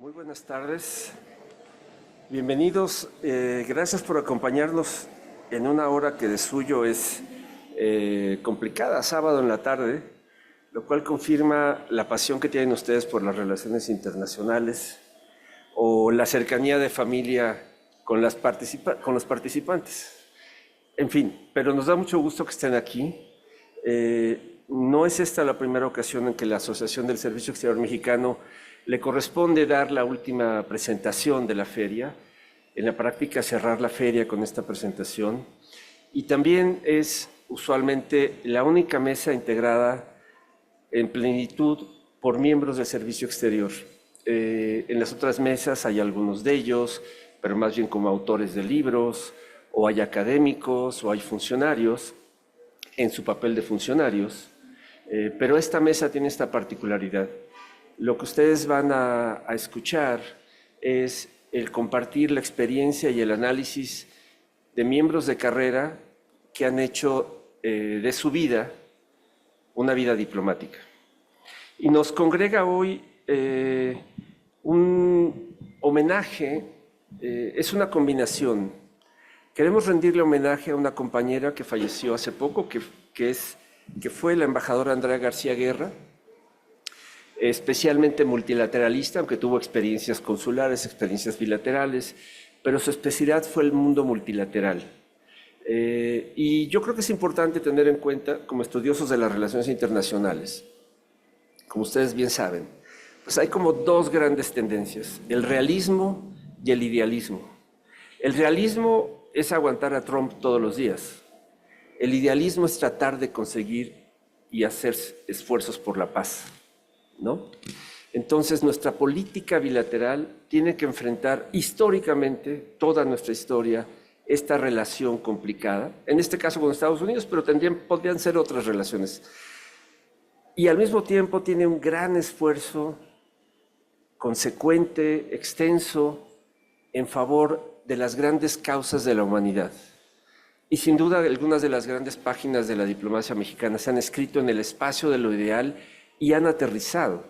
Muy buenas tardes, bienvenidos, gracias por acompañarnos en una hora que de suyo es complicada, sábado en la tarde, lo cual confirma la pasión que tienen ustedes por las relaciones internacionales o la cercanía de familia con los participantes. En fin, pero nos da mucho gusto que estén aquí. No es esta la primera ocasión en que la Asociación del Servicio Exterior Mexicano le corresponde dar la última presentación de la feria, en la práctica cerrar la feria con esta presentación, y también es usualmente la única mesa integrada en plenitud por miembros del Servicio Exterior. En las otras mesas hay algunos de ellos, pero más bien como autores de libros, o hay académicos, o hay funcionarios, en su papel de funcionarios, pero esta mesa tiene esta particularidad. Lo que ustedes van a escuchar es el compartir la experiencia y el análisis de miembros de carrera que han hecho de su vida una vida diplomática. Y nos congrega hoy un homenaje, es una combinación. Queremos rendirle homenaje a una compañera que falleció hace poco, que fue la embajadora Andrea García Guerra, especialmente multilateralista, aunque tuvo experiencias consulares, experiencias bilaterales, pero su especialidad fue el mundo multilateral. Y yo creo que es importante tener en cuenta, como estudiosos de las relaciones internacionales, como ustedes bien saben, pues hay como dos grandes tendencias, el realismo y el idealismo. El realismo es aguantar a Trump todos los días. El idealismo es tratar de conseguir y hacer esfuerzos por la paz, ¿no? Entonces, nuestra política bilateral tiene que enfrentar históricamente, toda nuestra historia, esta relación complicada, en este caso con Estados Unidos, pero también podrían ser otras relaciones. Y al mismo tiempo tiene un gran esfuerzo consecuente, extenso, en favor de las grandes causas de la humanidad. Y sin duda, algunas de las grandes páginas de la diplomacia mexicana se han escrito en el espacio de lo ideal y han aterrizado.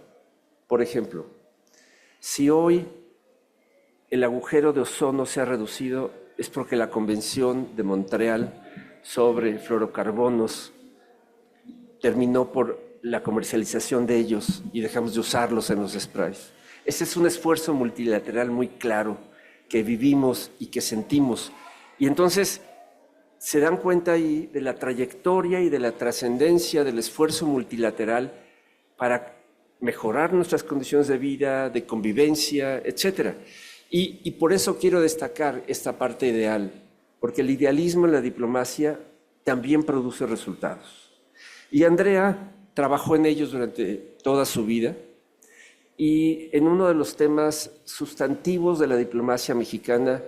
Por ejemplo, si hoy el agujero de ozono se ha reducido, es porque la Convención de Montreal sobre fluorocarbonos terminó por la comercialización de ellos y dejamos de usarlos en los sprays. Ese es un esfuerzo multilateral muy claro que vivimos y que sentimos. Y entonces se dan cuenta ahí de la trayectoria y de la trascendencia del esfuerzo multilateral para mejorar nuestras condiciones de vida, de convivencia, etc. Y por eso quiero destacar esta parte ideal, porque el idealismo en la diplomacia también produce resultados. Y Andrea trabajó en ellos durante toda su vida, y en uno de los temas sustantivos de la diplomacia mexicana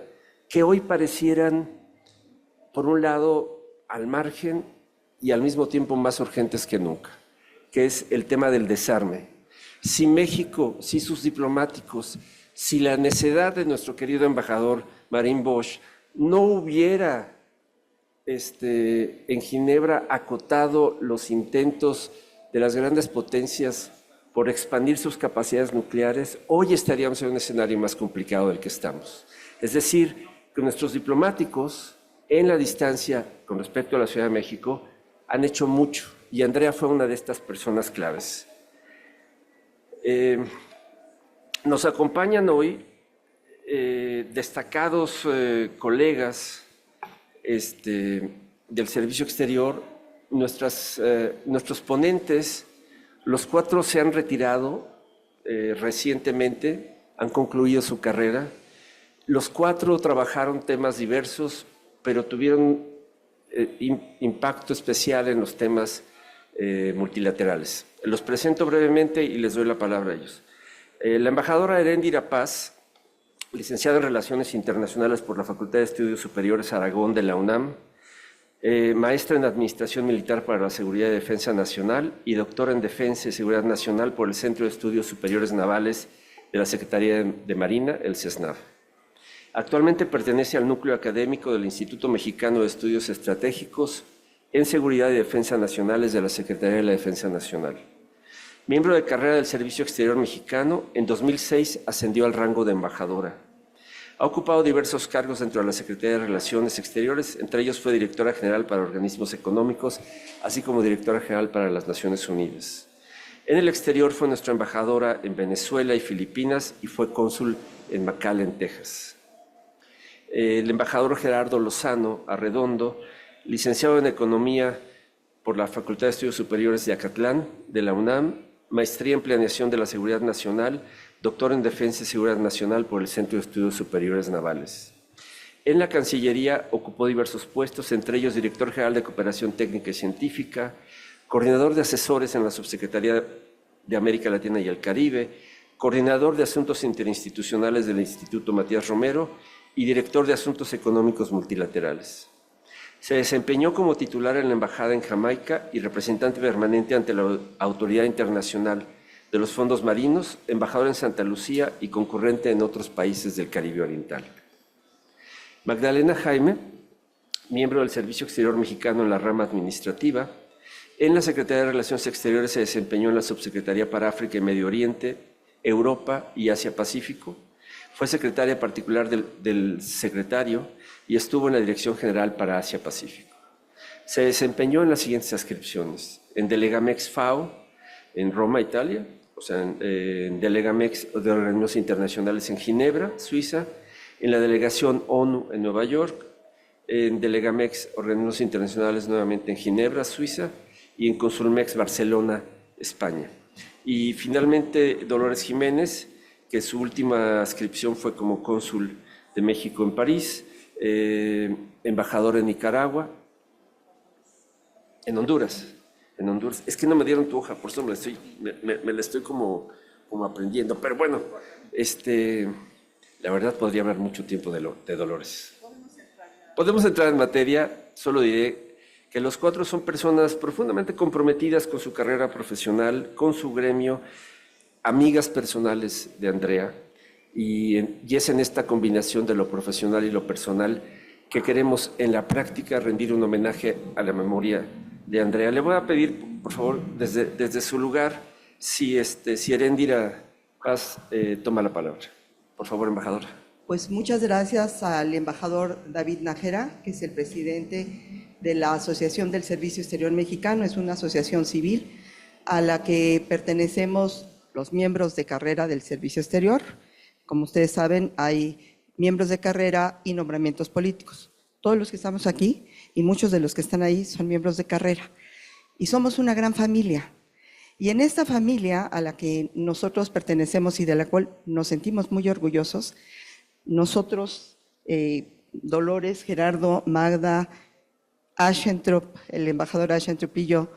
que hoy parecieran, por un lado, al margen y al mismo tiempo más urgentes que nunca, que es el tema del desarme. Si México, si sus diplomáticos, si la necedad de nuestro querido embajador Marín Bosch no hubiera en Ginebra acotado los intentos de las grandes potencias por expandir sus capacidades nucleares, hoy estaríamos en un escenario más complicado del que estamos. Es decir, que nuestros diplomáticos, en la distancia con respecto a la Ciudad de México, han hecho mucho, y Andrea fue una de estas personas claves. Nos acompañan hoy destacados colegas del Servicio Exterior. Nuestros ponentes, los cuatro se han retirado recientemente, han concluido su carrera. Los cuatro trabajaron temas diversos, pero tuvieron impacto especial en los temas multilaterales. Los presento brevemente y les doy la palabra a ellos. La embajadora Heréndira Paz, licenciada en Relaciones Internacionales por la Facultad de Estudios Superiores Aragón de la UNAM, maestra en Administración Militar para la Seguridad y Defensa Nacional y doctora en Defensa y Seguridad Nacional por el Centro de Estudios Superiores Navales de la Secretaría de Marina, el CESNAV. Actualmente pertenece al núcleo académico del Instituto Mexicano de Estudios Estratégicos en Seguridad y Defensa Nacionales de la Secretaría de la Defensa Nacional. Miembro de carrera del Servicio Exterior Mexicano, en 2006 ascendió al rango de embajadora. Ha ocupado diversos cargos dentro de la Secretaría de Relaciones Exteriores, entre ellos fue directora general para organismos económicos, así como directora general para las Naciones Unidas. En el exterior fue nuestra embajadora en Venezuela y Filipinas y fue cónsul en McAllen, Texas. El embajador Gerardo Lozano Arredondo, licenciado en Economía por la Facultad de Estudios Superiores de Acatlán, de la UNAM, maestría en Planeación de la Seguridad Nacional, doctor en Defensa y Seguridad Nacional por el Centro de Estudios Superiores Navales. En la Cancillería ocupó diversos puestos, entre ellos director general de Cooperación Técnica y Científica, coordinador de asesores en la Subsecretaría de América Latina y el Caribe, coordinador de Asuntos Interinstitucionales del Instituto Matías Romero y director de Asuntos Económicos Multilaterales. Se desempeñó como titular en la Embajada en Jamaica y representante permanente ante la Autoridad Internacional de los Fondos Marinos, embajador en Santa Lucía y concurrente en otros países del Caribe Oriental. Magdalena Jaime, miembro del Servicio Exterior Mexicano en la rama administrativa. En la Secretaría de Relaciones Exteriores se desempeñó en la Subsecretaría para África y Medio Oriente, Europa y Asia-Pacífico. Fue secretaria particular del secretario y estuvo en la Dirección General para Asia-Pacífico. Se desempeñó en las siguientes adscripciones: en Delegamex FAO, en Roma, Italia, en Delegamex de Organismos Internacionales en Ginebra, Suiza, en la Delegación ONU en Nueva York, en Delegamex Organismos Internacionales nuevamente en Ginebra, Suiza, y en Consulmex Barcelona, España. Y finalmente Dolores Jiménez, que su última adscripción fue como cónsul de México en París, embajador en Nicaragua, en Honduras. Es que no me dieron tu hoja, por eso me la estoy como aprendiendo. Pero bueno, la verdad podría hablar mucho tiempo de Dolores. Podemos entrar en materia, solo diré que los cuatro son personas profundamente comprometidas con su carrera profesional, con su gremio, amigas personales de Andrea, y es en esta combinación de lo profesional y lo personal que queremos en la práctica rendir un homenaje a la memoria de Andrea. Le voy a pedir, por favor, desde su lugar, si Heréndira Paz toma la palabra. Por favor, embajadora. Pues muchas gracias al embajador David Nájera, que es el presidente de la Asociación del Servicio Exterior Mexicano. Es una asociación civil a la que pertenecemos los miembros de carrera del Servicio Exterior. Como ustedes saben, hay miembros de carrera y nombramientos políticos. Todos los que estamos aquí y muchos de los que están ahí son miembros de carrera. Y somos una gran familia. Y en esta familia a la que nosotros pertenecemos y de la cual nos sentimos muy orgullosos, nosotros, Dolores, Gerardo, Magda, Aschentrop, el embajador Aschentrop y yo,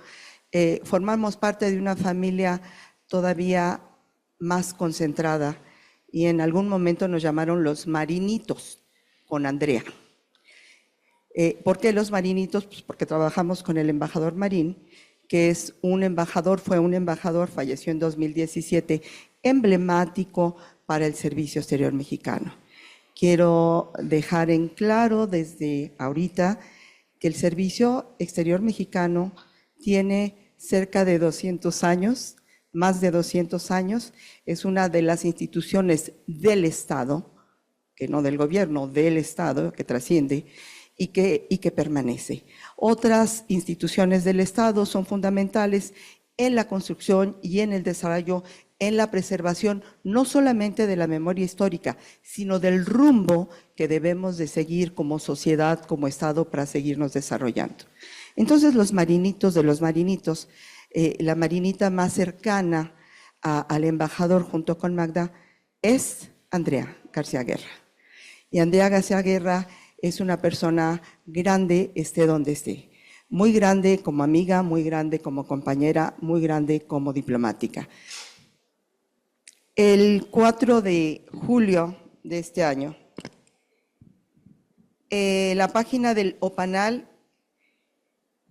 formamos parte de una familia todavía más concentrada, y en algún momento nos llamaron los marinitos con Andrea. ¿Por qué los marinitos? Pues porque trabajamos con el embajador Marín, que es fue un embajador, falleció en 2017, emblemático para el Servicio Exterior Mexicano. Quiero dejar en claro desde ahorita que el Servicio Exterior Mexicano tiene cerca de 200 años, más de 200 años, es una de las instituciones del Estado, que no del gobierno, del Estado, que trasciende y que permanece. Otras instituciones del Estado son fundamentales en la construcción y en el desarrollo, en la preservación, no solamente de la memoria histórica, sino del rumbo que debemos de seguir como sociedad, como Estado, para seguirnos desarrollando. Entonces, los marinitos de los marinitos, la marinita más cercana al embajador junto con Magda es Andrea García Guerra. Y Andrea García Guerra es una persona grande, esté donde esté. Muy grande como amiga, muy grande como compañera, muy grande como diplomática. El 4 de julio de este año, la página del OPANAL,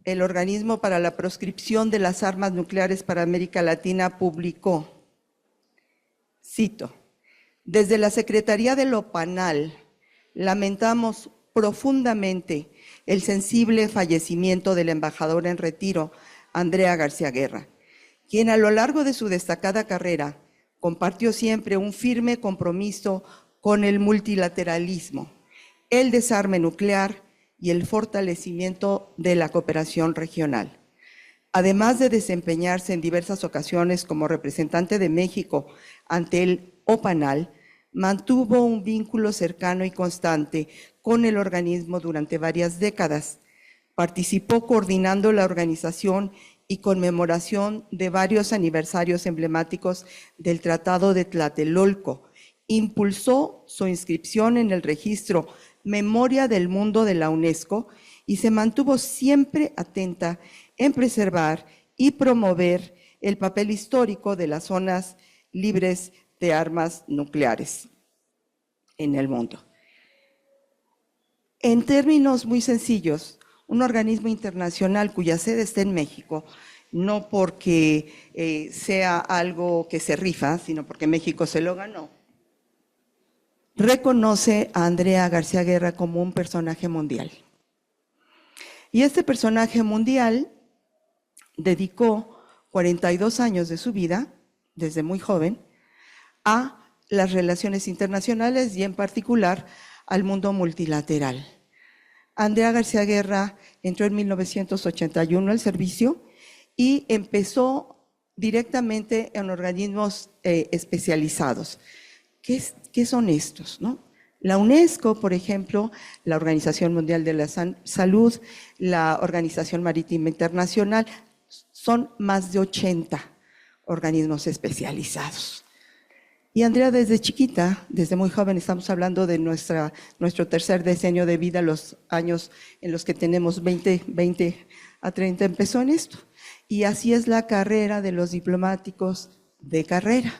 el Organismo para la Proscripción de las Armas Nucleares para América Latina, publicó, cito: desde la Secretaría del OPANAL lamentamos profundamente el sensible fallecimiento del embajador en retiro, Andrea García Guerra, quien a lo largo de su destacada carrera compartió siempre un firme compromiso con el multilateralismo, el desarme nuclear y el fortalecimiento de la cooperación regional. Además de desempeñarse en diversas ocasiones como representante de México ante el OPANAL, mantuvo un vínculo cercano y constante con el organismo durante varias décadas. Participó coordinando la organización y conmemoración de varios aniversarios emblemáticos del Tratado de Tlatelolco. Impulsó su inscripción en el registro Memoria del Mundo de la UNESCO y se mantuvo siempre atenta en preservar y promover el papel histórico de las zonas libres de armas nucleares en el mundo. En términos muy sencillos, un organismo internacional cuya sede está en México, no porque sea algo que se rifa, sino porque México se lo ganó, reconoce a Andrea García Guerra como un personaje mundial. Y este personaje mundial dedicó 42 años de su vida, desde muy joven, a las relaciones internacionales y en particular al mundo multilateral. Andrea García Guerra entró en 1981 al servicio y empezó directamente en organismos especializados. ¿Qué son estos, no? La UNESCO, por ejemplo, la Organización Mundial de la Salud, la Organización Marítima Internacional, son más de 80 organismos especializados. Y Andrea desde chiquita, desde muy joven, estamos hablando de nuestro tercer decenio de vida, los años en los que tenemos 20 a 30, empezó en esto. Y así es la carrera de los diplomáticos de carrera.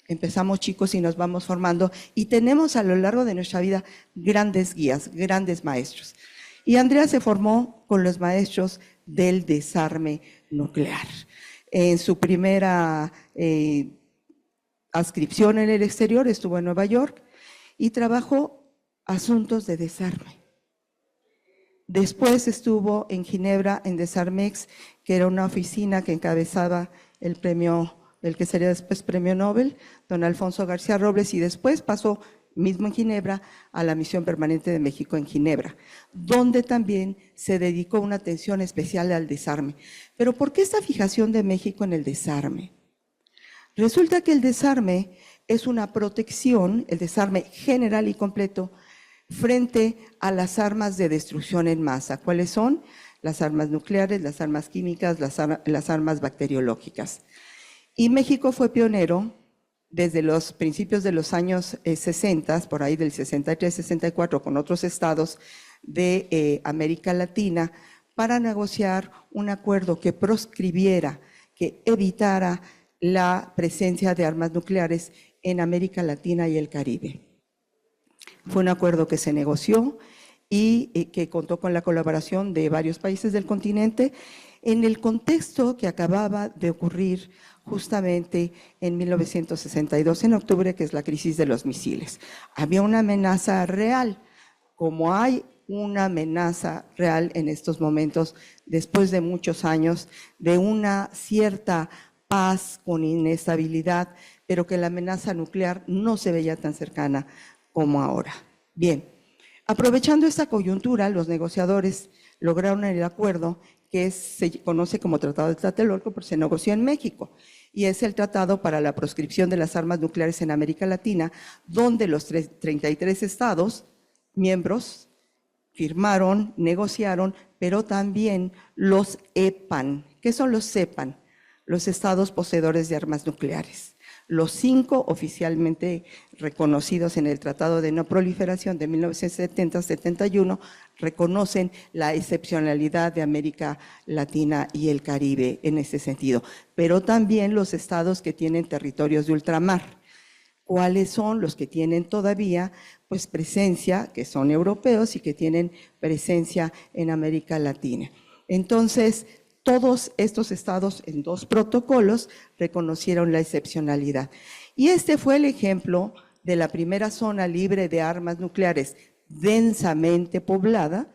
Empezamos chicos y nos vamos formando y tenemos a lo largo de nuestra vida grandes guías, grandes maestros. Y Andrea se formó con los maestros del desarme nuclear. En su primera adscripción en el exterior estuvo en Nueva York y trabajó asuntos de desarme. Después estuvo en Ginebra, en Desarmex, que era una oficina que encabezaba el premio, el que sería después premio Nobel, don Alfonso García Robles, y después pasó, mismo en Ginebra, a la Misión Permanente de México en Ginebra, donde también se dedicó una atención especial al desarme. Pero ¿por qué esta fijación de México en el desarme? Resulta que el desarme es una protección, el desarme general y completo, frente a las armas de destrucción en masa. ¿Cuáles son? Las armas nucleares, las armas químicas, las armas bacteriológicas. Y México fue pionero desde los principios de los años 60, por ahí del 63-64, con otros estados de América Latina, para negociar un acuerdo que proscribiera, que evitara la presencia de armas nucleares en América Latina y el Caribe. Fue un acuerdo que se negoció y que contó con la colaboración de varios países del continente en el contexto que acababa de ocurrir justamente en 1962, en octubre, que es la crisis de los misiles. Había una amenaza real, como hay una amenaza real en estos momentos, después de muchos años, de una cierta paz con inestabilidad, pero que la amenaza nuclear no se veía tan cercana como ahora. Bien, aprovechando esta coyuntura, los negociadores lograron el acuerdo que se conoce como Tratado de Tlatelolco, porque se negoció en México, y es el tratado para la proscripción de las armas nucleares en América Latina, donde los 33 estados miembros firmaron, negociaron, pero también los EPAN. ¿Qué son los EPAN? Los estados poseedores de armas nucleares. Los 5 oficialmente reconocidos en el Tratado de No Proliferación de 1970-71 reconocen la excepcionalidad de América Latina y el Caribe en ese sentido, pero también los estados que tienen territorios de ultramar. ¿Cuáles son los que tienen todavía pues presencia, que son europeos y que tienen presencia en América Latina? Entonces, todos estos estados en 2 protocolos reconocieron la excepcionalidad. Y este fue el ejemplo de la primera zona libre de armas nucleares densamente poblada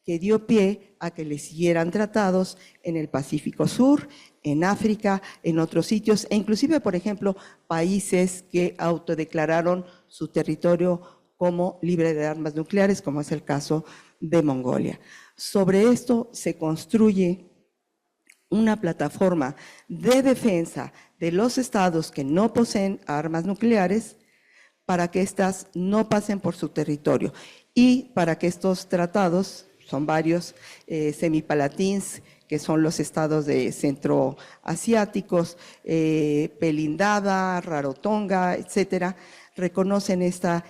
que dio pie a que le siguieran tratados en el Pacífico Sur, en África, en otros sitios, e inclusive, por ejemplo, países que autodeclararon su territorio como libre de armas nucleares, como es el caso de Mongolia. Sobre esto se construye una plataforma de defensa de los estados que no poseen armas nucleares para que éstas no pasen por su territorio y para que estos tratados, son varios, semipalatins, que son los estados de centroasiáticos, Pelindaba, Rarotonga, etcétera, reconocen esta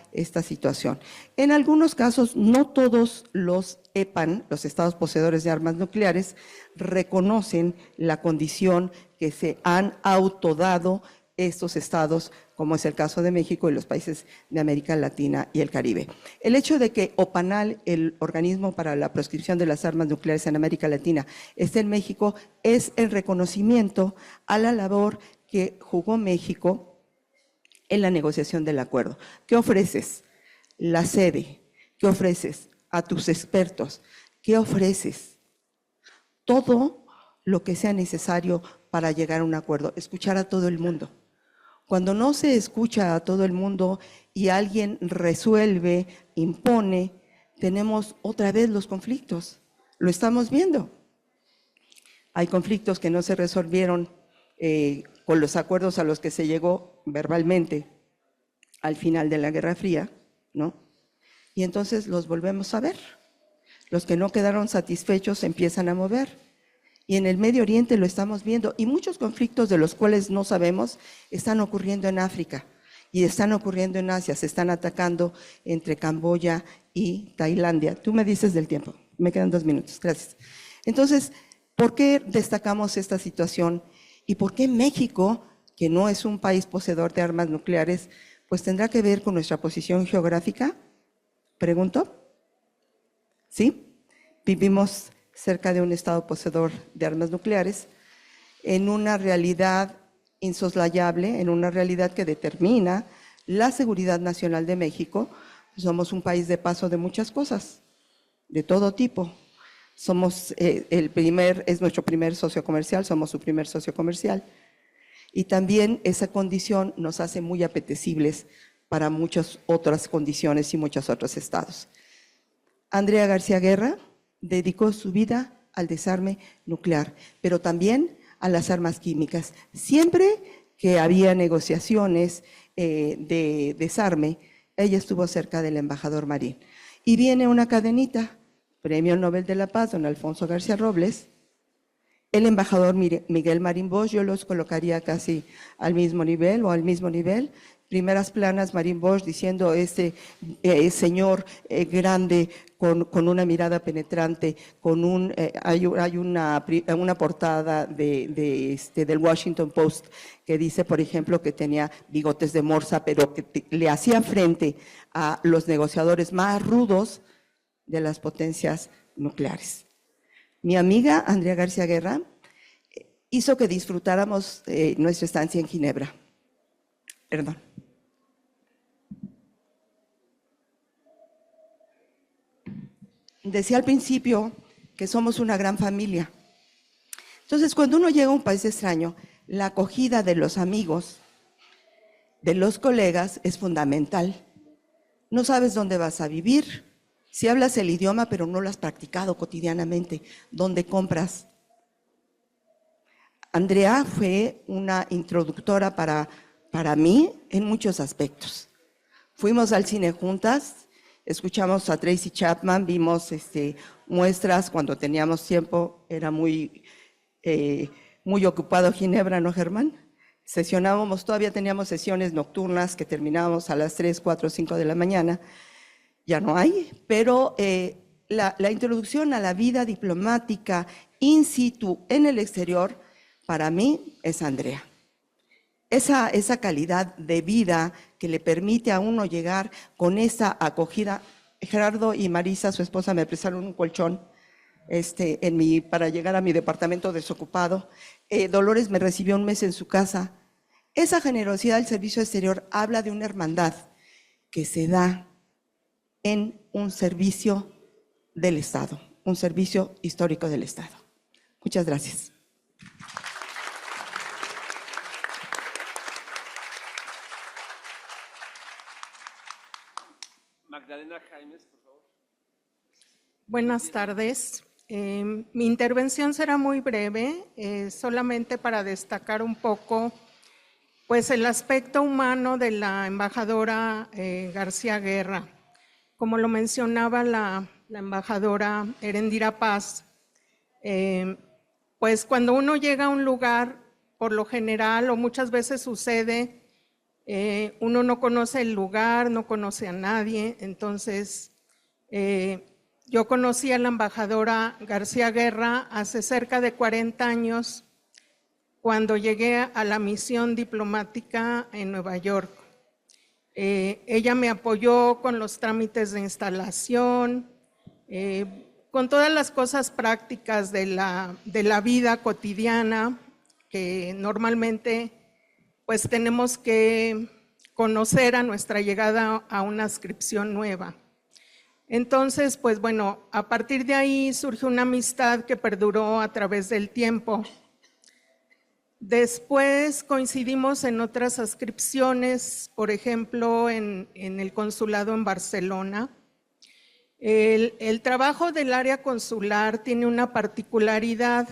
situación. En algunos casos, no todos los EPAN, los estados poseedores de armas nucleares, reconocen la condición que se han autodado estos estados, como es el caso de México y los países de América Latina y el Caribe. El hecho de que OPANAL, el organismo para la proscripción de las armas nucleares en América Latina, esté en México, es el reconocimiento a la labor que jugó México en la negociación del acuerdo. ¿Qué ofreces? La sede. ¿Qué ofreces? A tus expertos. ¿Qué ofreces? Todo lo que sea necesario para llegar a un acuerdo. Escuchar a todo el mundo. Cuando no se escucha a todo el mundo y alguien resuelve, impone, tenemos otra vez los conflictos. Lo estamos viendo. Hay conflictos que no se resolvieron con los acuerdos a los que se llegó verbalmente al final de la Guerra Fría, ¿no? Y entonces los volvemos a ver. Los que no quedaron satisfechos se empiezan a mover. Y en el Medio Oriente lo estamos viendo. Y muchos conflictos de los cuales no sabemos están ocurriendo en África y están ocurriendo en Asia. Se están atacando entre Camboya y Tailandia. Tú me dices del tiempo. Me quedan 2 minutos. Gracias. Entonces, ¿por qué destacamos esta situación? ¿Y por qué México, que no es un país poseedor de armas nucleares, pues tendrá que ver con nuestra posición geográfica? Pregunto. ¿Sí? Vivimos cerca de un estado poseedor de armas nucleares, en una realidad insoslayable, en una realidad que determina la seguridad nacional de México. Somos un país de paso de muchas cosas, de todo tipo. Somos es nuestro primer socio comercial, somos su primer socio comercial. Y también esa condición nos hace muy apetecibles para muchas otras condiciones y muchos otros estados. Andrea García Guerra dedicó su vida al desarme nuclear, pero también a las armas químicas. Siempre que había negociaciones de desarme, ella estuvo cerca del embajador Marín. Y viene una cadenita, Premio Nobel de la Paz, don Alfonso García Robles, el embajador Miguel Marín Bosch, yo los colocaría casi al mismo nivel o al mismo nivel. Primeras planas, Marín Bosch diciendo señor grande con una mirada penetrante, hay una portada del Washington Post que dice, por ejemplo, que tenía bigotes de morsa, pero que le hacía frente a los negociadores más rudos de las potencias nucleares. Mi amiga Andrea García Guerra hizo que disfrutáramos nuestra estancia en Ginebra. Perdón. Decía al principio que somos una gran familia. Entonces, cuando uno llega a un país extraño, la acogida de los amigos, de los colegas, es fundamental. No sabes dónde vas a vivir. Si hablas el idioma, pero no lo has practicado cotidianamente, ¿dónde compras? Andrea fue una introductora para mí en muchos aspectos. Fuimos al cine juntas, escuchamos a Tracy Chapman, vimos muestras cuando teníamos tiempo, era muy ocupado Ginebra, ¿no, Germán? Sesionábamos, todavía teníamos sesiones nocturnas que terminábamos a las 3, 4, 5 de la mañana. Ya no hay, pero la introducción a la vida diplomática in situ en el exterior, para mí, es Andrea. Esa calidad de vida que le permite a uno llegar con esa acogida. Gerardo y Marisa, su esposa, me prestaron un colchón para llegar a mi departamento desocupado. Dolores me recibió un mes en su casa. Esa generosidad del servicio exterior habla de una hermandad que se da en un servicio del Estado, un servicio histórico del Estado. Muchas gracias. Magdalena Jaimes, por favor. Buenas tardes. Mi intervención será muy breve, solamente para destacar un poco pues, el aspecto humano de la embajadora García Guerra. Como lo mencionaba la embajadora Erendira Paz, pues cuando uno llega a un lugar, por lo general o muchas veces sucede, uno no conoce el lugar, no conoce a nadie. Entonces, yo conocí a la embajadora García Guerra hace cerca de 40 años, cuando llegué a la misión diplomática en Nueva York. Ella me apoyó con los trámites de instalación, con todas las cosas prácticas de la vida cotidiana que normalmente pues tenemos que conocer a nuestra llegada a una adscripción nueva. Entonces, pues bueno, a partir de ahí surgió una amistad que perduró a través del tiempo. Después coincidimos en otras adscripciones, por ejemplo, en el consulado en Barcelona. El trabajo del área consular tiene una particularidad,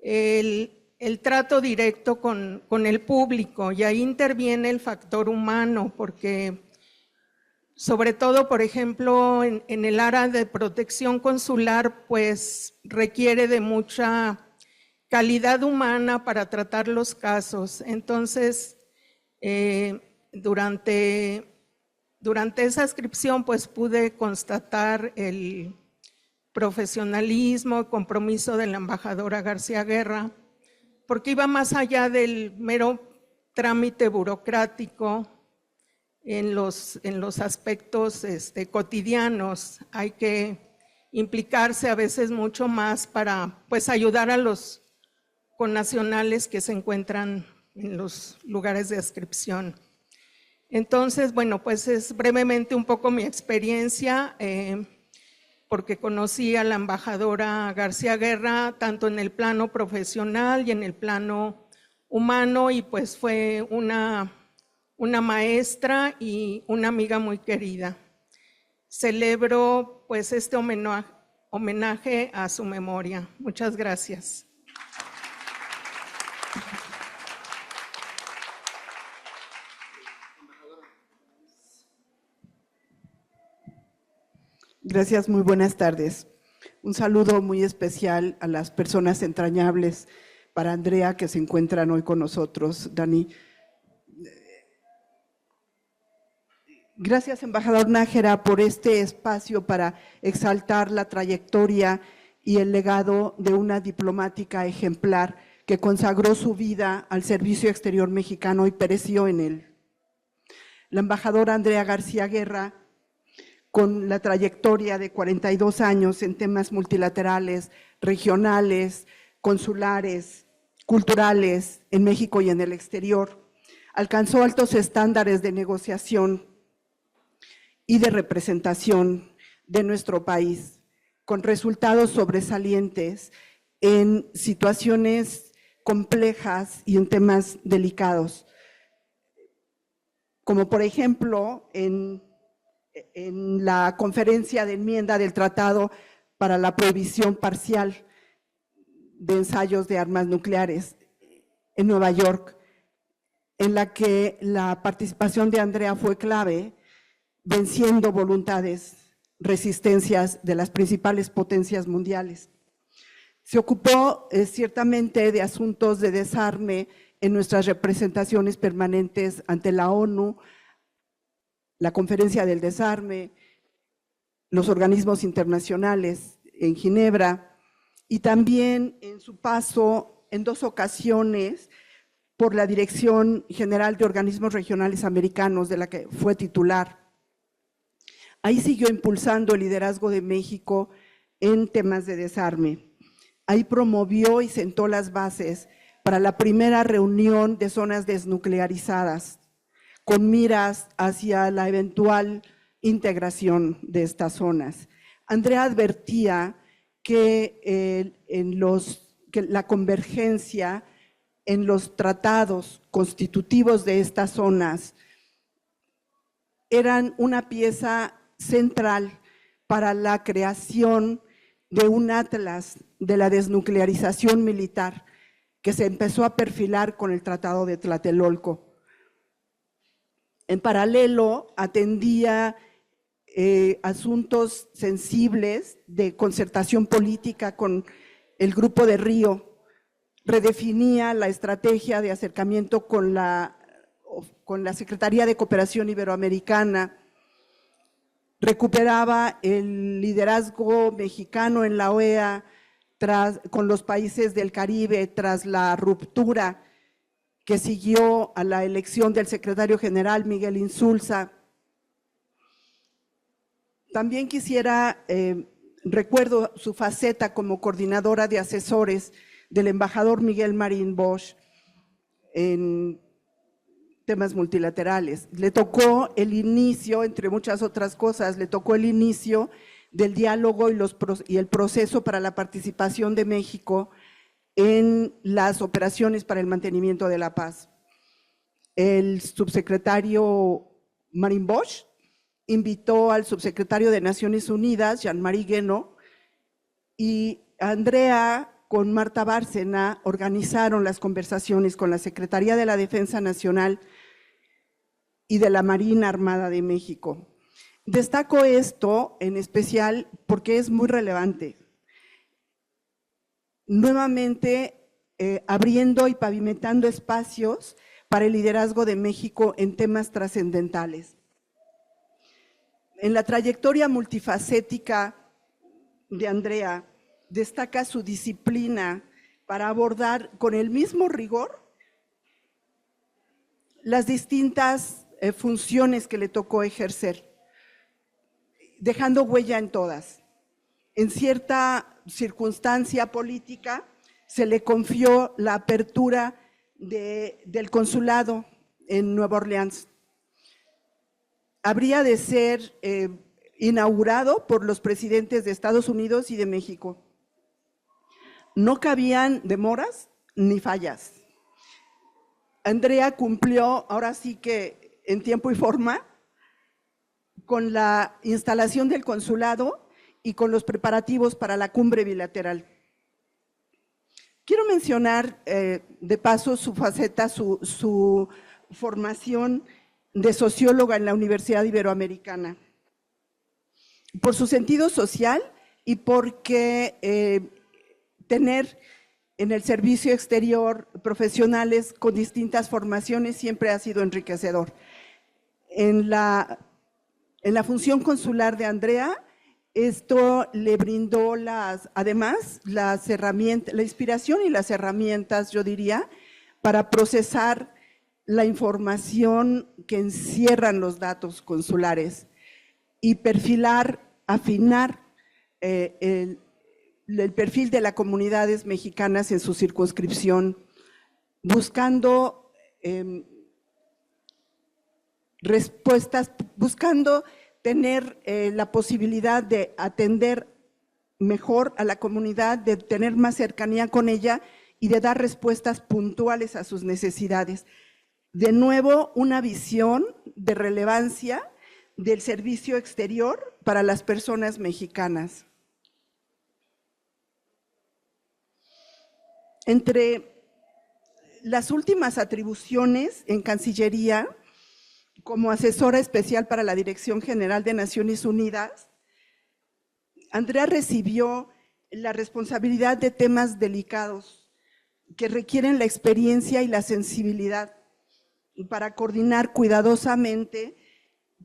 el trato directo con el público, y ahí interviene el factor humano, porque sobre todo, por ejemplo, en el área de protección consular, pues requiere de mucha calidad humana para tratar los casos. Entonces, durante esa adscripción, pues pude constatar el profesionalismo y compromiso de la embajadora García Guerra, porque iba más allá del mero trámite burocrático. En los aspectos cotidianos hay que implicarse a veces mucho más para pues, ayudar a los connacionales que se encuentran en los lugares de adscripción. Entonces, bueno, pues es brevemente un poco mi experiencia, porque conocí a la embajadora García Guerra tanto en el plano profesional y en el plano humano, y pues fue una maestra y una amiga muy querida. Celebro pues este homenaje a su memoria. Muchas gracias. Gracias, muy buenas tardes. Un saludo muy especial a las personas entrañables, para Andrea, que se encuentran hoy con nosotros, Dani. Gracias, embajador Nájera, por este espacio para exaltar la trayectoria y el legado de una diplomática ejemplar que consagró su vida al servicio exterior mexicano y pereció en él. La embajadora Andrea García Guerra, con la trayectoria de 42 años en temas multilaterales, regionales, consulares, culturales, en México y en el exterior, alcanzó altos estándares de negociación y de representación de nuestro país, con resultados sobresalientes en situaciones complejas y en temas delicados, como por ejemplo en la conferencia de enmienda del Tratado para la prohibición parcial de ensayos de armas nucleares en Nueva York, en la que la participación de Andrea fue clave, venciendo voluntades, resistencias de las principales potencias mundiales. Se ocupó ciertamente de asuntos de desarme en nuestras representaciones permanentes ante la ONU, la Conferencia del Desarme, los organismos internacionales en Ginebra, y también en su paso en 2 ocasiones por la Dirección General de Organismos Regionales Americanos, de la que fue titular. Ahí siguió impulsando el liderazgo de México en temas de desarme. Ahí promovió y sentó las bases para la primera reunión de zonas desnuclearizadas, con miras hacia la eventual integración de estas zonas. Andrea advertía que la convergencia en los tratados constitutivos de estas zonas eran una pieza central para la creación de un atlas de la desnuclearización militar que se empezó a perfilar con el Tratado de Tlatelolco. En paralelo, atendía asuntos sensibles de concertación política con el Grupo de Río, redefinía la estrategia de acercamiento con la Secretaría de Cooperación Iberoamericana, recuperaba el liderazgo mexicano en la OEA con los países del Caribe tras la ruptura que siguió a la elección del secretario general Miguel Insulza. También recuerdo su faceta como coordinadora de asesores del embajador Miguel Marín Bosch en temas multilaterales. Le tocó el inicio, entre muchas otras cosas, le tocó el inicio del diálogo y el proceso para la participación de México en las operaciones para el mantenimiento de la paz. El subsecretario Marín Bosch invitó al subsecretario de Naciones Unidas, Jean-Marie Guénot, y Andrea con Marta Bárcena organizaron las conversaciones con la Secretaría de la Defensa Nacional y de la Marina Armada de México. Destaco esto en especial porque es muy relevante. Nuevamente, abriendo y pavimentando espacios para el liderazgo de México en temas trascendentales. En la trayectoria multifacética de Andrea, destaca su disciplina para abordar con el mismo rigor las distintas funciones que le tocó ejercer, dejando huella en todas. En cierta circunstancia política se le confió la apertura del consulado en Nueva Orleans. Habría de ser inaugurado por los presidentes de Estados Unidos y de México. No cabían demoras ni fallas. Andrea cumplió, ahora sí que en tiempo y forma, con la instalación del consulado y con los preparativos para la cumbre bilateral. Quiero mencionar de paso su faceta, su formación de socióloga en la Universidad Iberoamericana, por su sentido social y porque tener en el servicio exterior profesionales con distintas formaciones siempre ha sido enriquecedor. En la función consular de Andrea, esto le brindó además la inspiración y las herramientas, yo diría, para procesar la información que encierran los datos consulares y perfilar, afinar el perfil de las comunidades mexicanas en su circunscripción, buscando respuestas, buscando tener la posibilidad de atender mejor a la comunidad, de tener más cercanía con ella y de dar respuestas puntuales a sus necesidades. De nuevo, una visión de relevancia del servicio exterior para las personas mexicanas. Entre las últimas atribuciones en Cancillería, como asesora especial para la Dirección General de Naciones Unidas, Andrea recibió la responsabilidad de temas delicados que requieren la experiencia y la sensibilidad para coordinar cuidadosamente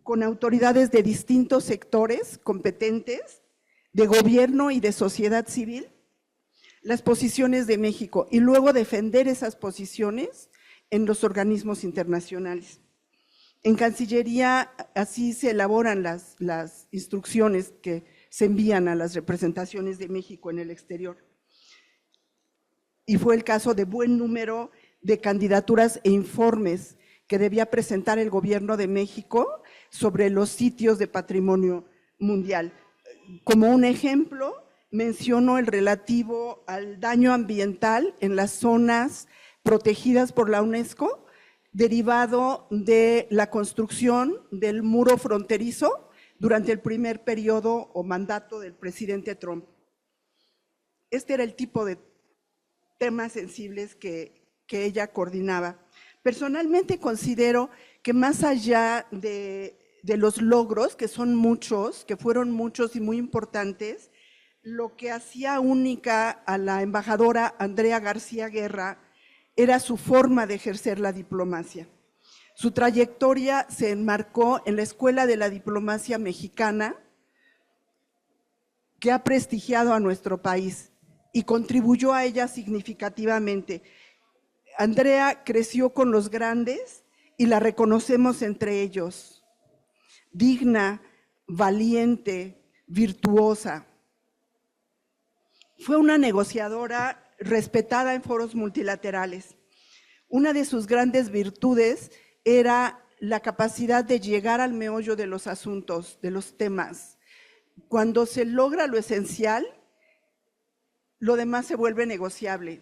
con autoridades de distintos sectores competentes, de gobierno y de sociedad civil, las posiciones de México y luego defender esas posiciones en los organismos internacionales. En Cancillería así se elaboran las instrucciones que se envían a las representaciones de México en el exterior. Y fue el caso de buen número de candidaturas e informes que debía presentar el gobierno de México sobre los sitios de patrimonio mundial. Como un ejemplo, menciono el relativo al daño ambiental en las zonas protegidas por la UNESCO, derivado de la construcción del muro fronterizo durante el primer periodo o mandato del presidente Trump. Este era el tipo de temas sensibles que ella coordinaba. Personalmente considero que más allá de los logros, que son muchos, que fueron muchos y muy importantes, lo que hacía única a la embajadora Andrea García Guerra era su forma de ejercer la diplomacia. Su trayectoria se enmarcó en la Escuela de la Diplomacia Mexicana, que ha prestigiado a nuestro país y contribuyó a ella significativamente. Andrea creció con los grandes y la reconocemos entre ellos. Digna, valiente, virtuosa. Fue una negociadora respetada en foros multilaterales. Una de sus grandes virtudes era la capacidad de llegar al meollo de los asuntos, de los temas. Cuando se logra lo esencial, lo demás se vuelve negociable.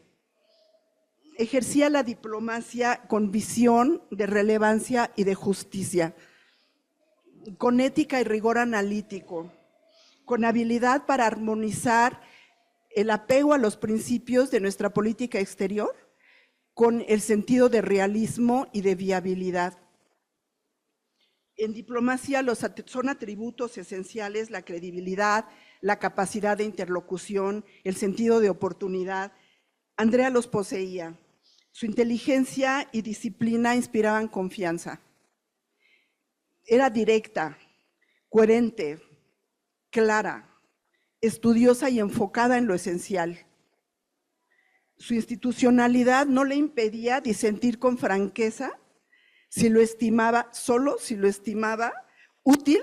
Ejercía la diplomacia con visión de relevancia y de justicia, con ética y rigor analítico, con habilidad para armonizar el apego a los principios de nuestra política exterior con el sentido de realismo y de viabilidad. En diplomacia son atributos esenciales la credibilidad, la capacidad de interlocución, el sentido de oportunidad. Andrea los poseía. Su inteligencia y disciplina inspiraban confianza. Era directa, coherente, clara, estudiosa y enfocada en lo esencial. Su institucionalidad no le impedía disentir con franqueza si lo estimaba útil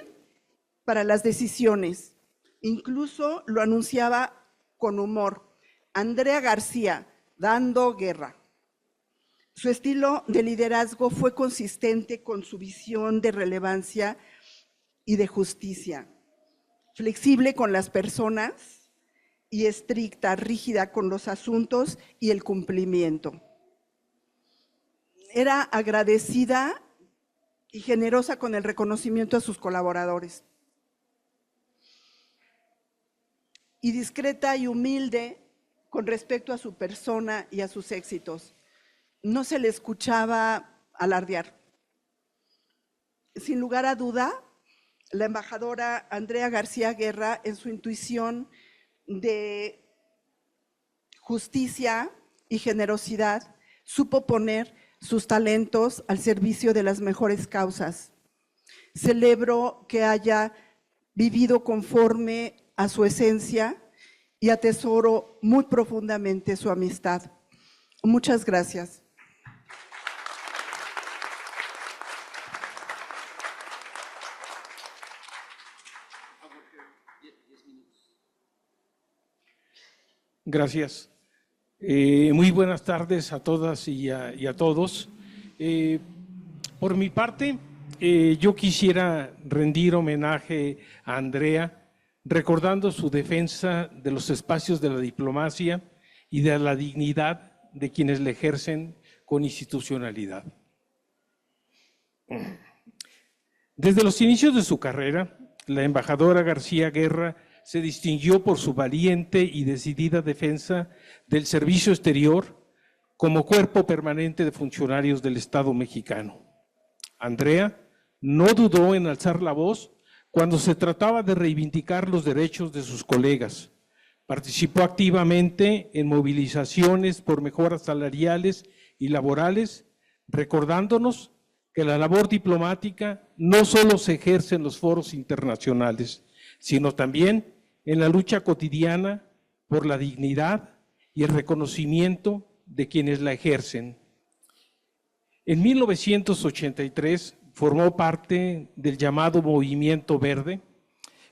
para las decisiones. Incluso lo anunciaba con humor. Andrea García, dando guerra. Su estilo de liderazgo fue consistente con su visión de relevancia y de justicia. Flexible con las personas y estricta, rígida con los asuntos y el cumplimiento. Era agradecida y generosa con el reconocimiento a sus colaboradores. Y discreta y humilde con respecto a su persona y a sus éxitos. No se le escuchaba alardear. Sin lugar a duda, la embajadora Andrea García Guerra, en su intuición de justicia y generosidad, supo poner sus talentos al servicio de las mejores causas. Celebro que haya vivido conforme a su esencia y atesoro muy profundamente su amistad. Muchas gracias. Gracias. Muy buenas tardes a todas y a todos. Por mi parte, yo quisiera rendir homenaje a Andrea, recordando su defensa de los espacios de la diplomacia y de la dignidad de quienes la ejercen con institucionalidad. Desde los inicios de su carrera, la embajadora García Guerra se distinguió por su valiente y decidida defensa del servicio exterior como cuerpo permanente de funcionarios del Estado mexicano. Andrea no dudó en alzar la voz cuando se trataba de reivindicar los derechos de sus colegas. Participó activamente en movilizaciones por mejoras salariales y laborales, recordándonos que la labor diplomática no solo se ejerce en los foros internacionales, sino también en la lucha cotidiana por la dignidad y el reconocimiento de quienes la ejercen. En 1983 formó parte del llamado Movimiento Verde,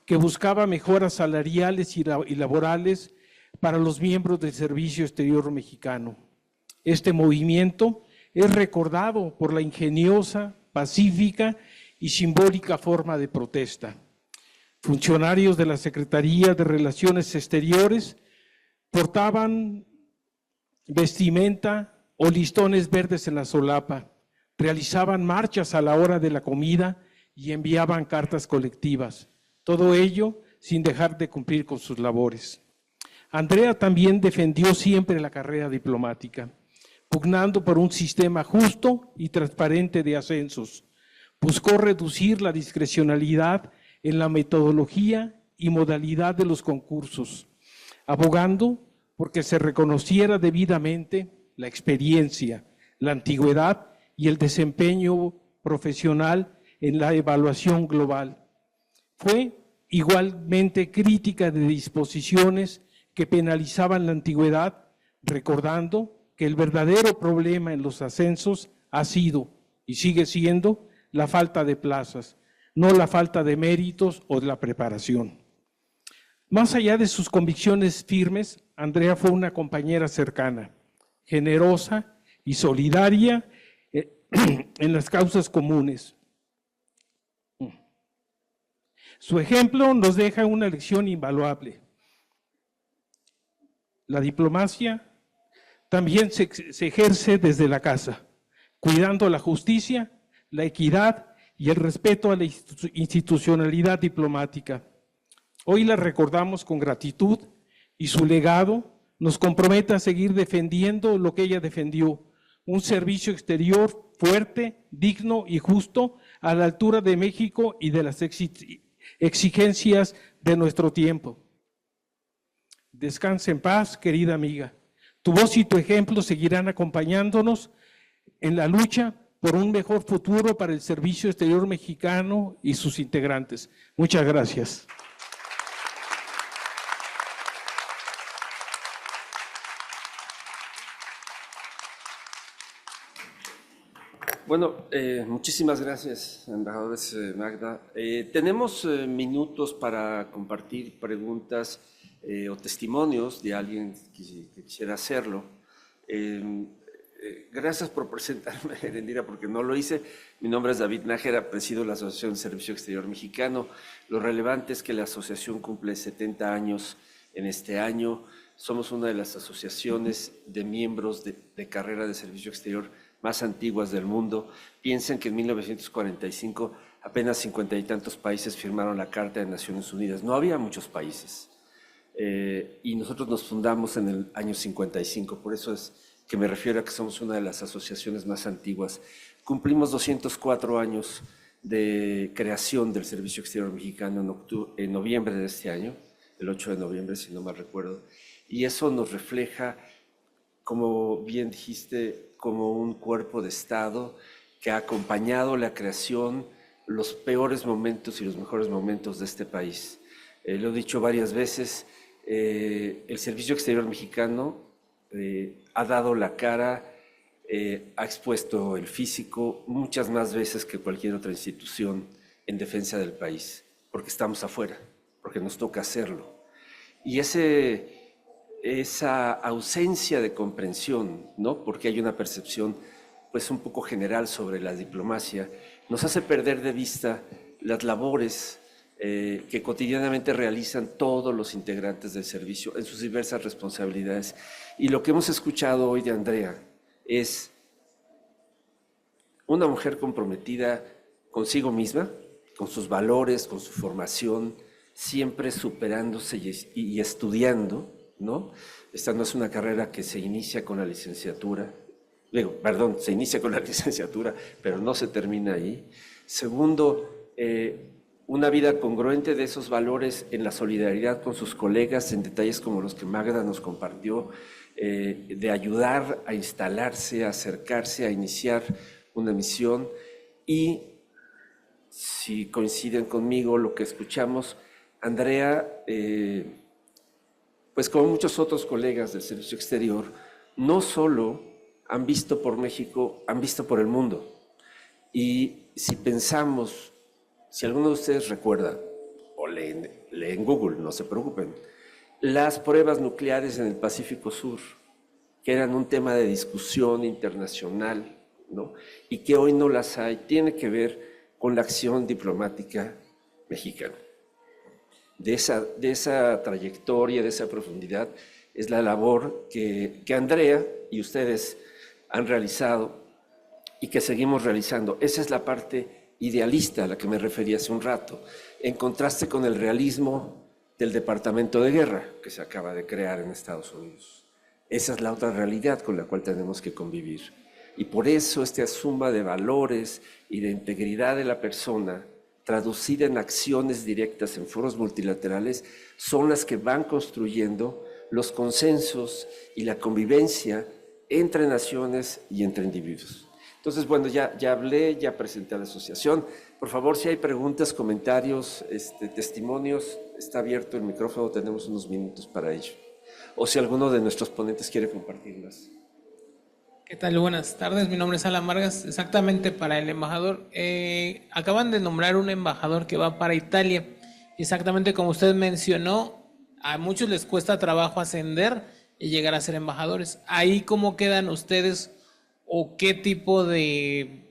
que buscaba mejoras salariales y laborales para los miembros del Servicio Exterior Mexicano. Este movimiento es recordado por la ingeniosa, pacífica y simbólica forma de protesta. Funcionarios de la Secretaría de Relaciones Exteriores portaban vestimenta o listones verdes en la solapa, realizaban marchas a la hora de la comida y enviaban cartas colectivas. Todo ello sin dejar de cumplir con sus labores. Andrea también defendió siempre la carrera diplomática, pugnando por un sistema justo y transparente de ascensos. Buscó reducir la discrecionalidad en la metodología y modalidad de los concursos, abogando porque se reconociera debidamente la experiencia, la antigüedad y el desempeño profesional en la evaluación global. Fue igualmente crítica de disposiciones que penalizaban la antigüedad, recordando que el verdadero problema en los ascensos ha sido y sigue siendo la falta de plazas, no la falta de méritos o de la preparación. Más allá de sus convicciones firmes, Andrea fue una compañera cercana, generosa y solidaria en las causas comunes. Su ejemplo nos deja una lección invaluable. La diplomacia también se ejerce desde la casa, cuidando la justicia, la equidad y el respeto a la institucionalidad diplomática. Hoy la recordamos con gratitud y su legado nos compromete a seguir defendiendo lo que ella defendió, un servicio exterior fuerte, digno y justo a la altura de México y de las exigencias de nuestro tiempo. Descansa en paz, querida amiga. Tu voz y tu ejemplo seguirán acompañándonos en la lucha por un mejor futuro para el Servicio Exterior Mexicano y sus integrantes. Muchas gracias. Bueno, muchísimas gracias, embajadores Magda. Tenemos minutos para compartir preguntas o testimonios de alguien que quisiera hacerlo. Gracias por presentarme, Erendira, porque no lo hice. Mi nombre es David Nájera, presido la Asociación Servicio Exterior Mexicano. Lo relevante es que la asociación cumple 70 años en este año. Somos una de las asociaciones de miembros de carrera de servicio exterior más antiguas del mundo. Piensen que en 1945 apenas 50 y tantos países firmaron la Carta de Naciones Unidas. No había muchos países. Y nosotros nos fundamos en el año 55, por eso es que me refiero a que somos una de las asociaciones más antiguas. Cumplimos 204 años de creación del Servicio Exterior Mexicano en noviembre de este año, el 8 de noviembre, si no mal recuerdo, y eso nos refleja, como bien dijiste, como un cuerpo de Estado que ha acompañado la creación, los peores momentos y los mejores momentos de este país. Lo he dicho varias veces, el Servicio Exterior Mexicano ha dado la cara, ha expuesto el físico muchas más veces que cualquier otra institución en defensa del país, porque estamos afuera, porque nos toca hacerlo. Y esa ausencia de comprensión, ¿no? Porque hay una percepción pues un poco general sobre la diplomacia, nos hace perder de vista las labores que cotidianamente realizan todos los integrantes del servicio en sus diversas responsabilidades. Y lo que hemos escuchado hoy de Andrea es una mujer comprometida consigo misma, con sus valores, con su formación, siempre superándose y estudiando, ¿no? Esta no es una carrera que se inicia con la licenciatura, se inicia con la licenciatura, pero no se termina ahí. Segundo, una vida congruente de esos valores en la solidaridad con sus colegas, en detalles como los que Magda nos compartió, de ayudar a instalarse, a acercarse, a iniciar una misión. Y si coinciden conmigo lo que escuchamos, Andrea, pues como muchos otros colegas del Servicio Exterior, no solo han visto por México, han visto por el mundo. Y si pensamos, si alguno de ustedes recuerda, o leen Google, no se preocupen, las pruebas nucleares en el Pacífico Sur, que eran un tema de discusión internacional, ¿no? Y que hoy no las hay, tiene que ver con la acción diplomática mexicana. de esa trayectoria, de esa profundidad, es la labor que Andrea y ustedes han realizado y que seguimos realizando. Esa es la parte idealista a la que me refería hace un rato, en contraste con el realismo del Departamento de Guerra que se acaba de crear en Estados Unidos. Esa es la otra realidad con la cual tenemos que convivir. Y por eso esta suma de valores y de integridad de la persona, traducida en acciones directas en foros multilaterales, son las que van construyendo los consensos y la convivencia entre naciones y entre individuos. Entonces, bueno, ya hablé, ya presenté a la asociación. Por favor, si hay preguntas, comentarios, testimonios, está abierto el micrófono, tenemos unos minutos para ello. O si alguno de nuestros ponentes quiere compartirlas. ¿Qué tal? Buenas tardes, mi nombre es Alan Vargas, exactamente para el embajador. Acaban de nombrar un embajador que va para Italia. Exactamente como usted mencionó, a muchos les cuesta trabajo ascender y llegar a ser embajadores. ¿Ahí cómo quedan ustedes o qué tipo de